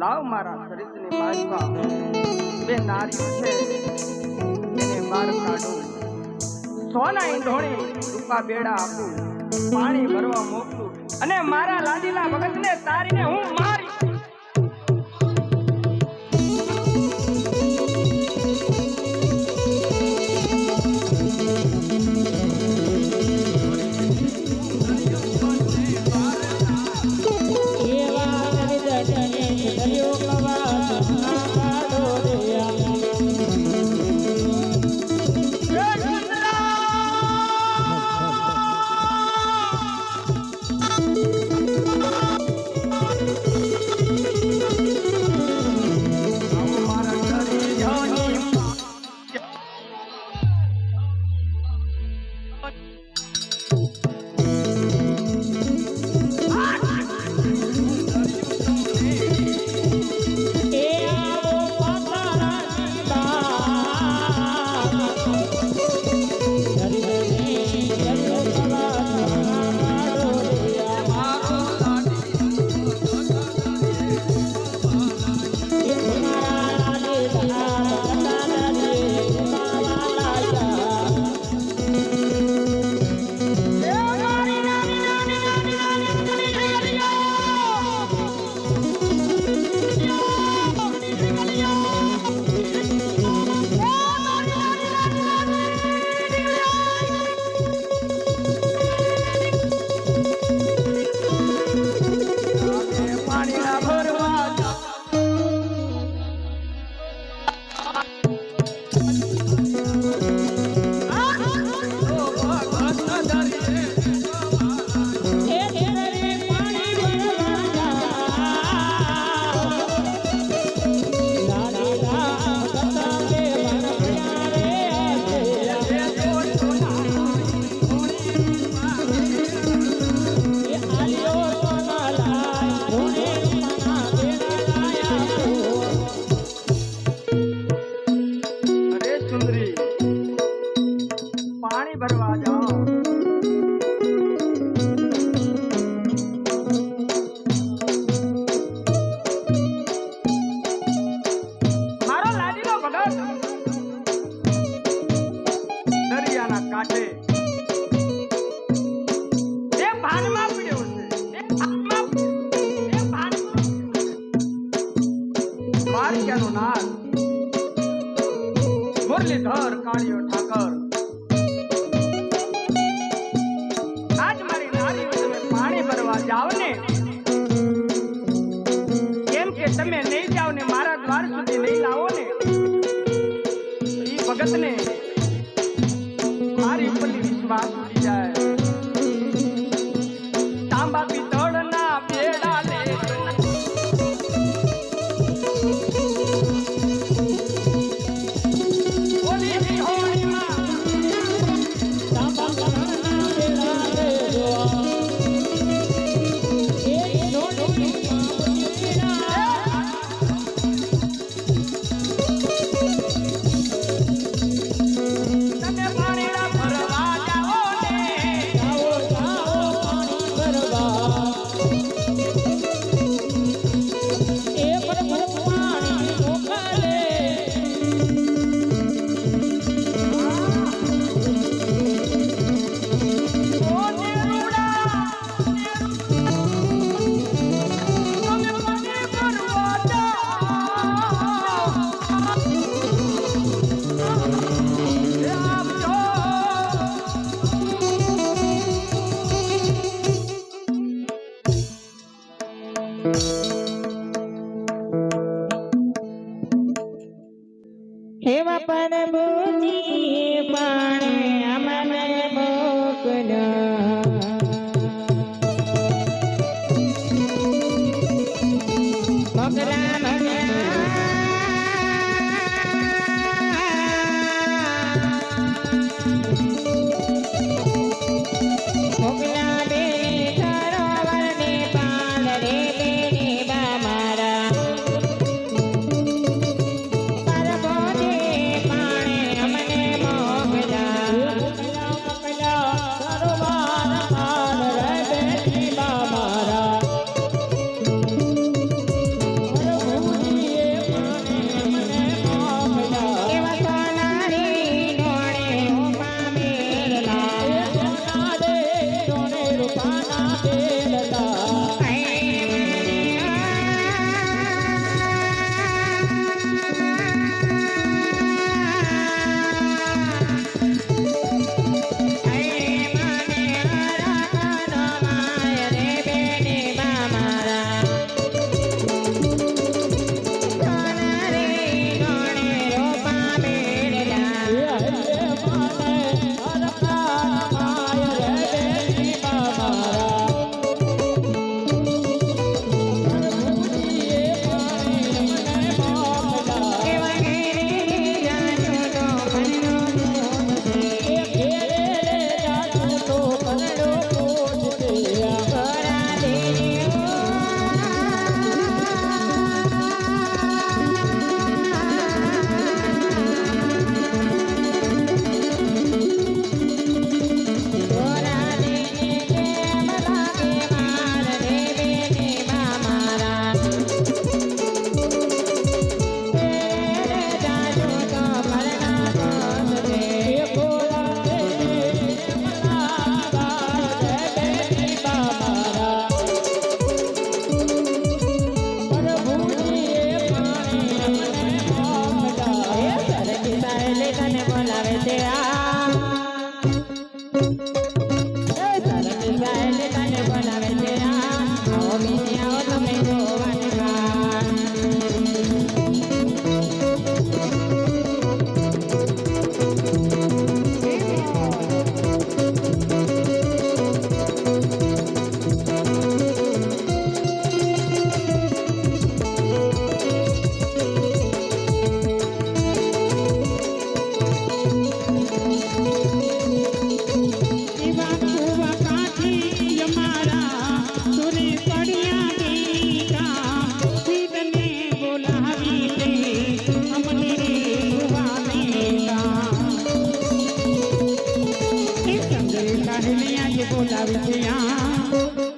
લાવ મારા શરીરની બાજુમાં બે નારીઓ છે એને બહાર કાઢું, સોના ઈંધોણી રૂપા બેડા આપું, પાણી ભરવા મોકલું અને મારા લાડીલા ભગતને તારીને હું મારી મુરલીધર કાળિયો ઠાકર આજ મારી નારી તમે પાણી ભરવા જાવ ને, કેમ કે તમે નહીં જાવ ને મારા દ્વાર સુધી નહીં લાવો ને એ ભગત ને મારી ઉપરની વિશ્વાસ ઉડી જાય. તાંબા પિત્તળના બેડા લે हेवा पर बूझी पाणे अमने मोकला मोकला मोकला बेनी सरोवर ने पाल रे बेनी बामारा સહેલી આજે બોલાવી છે આ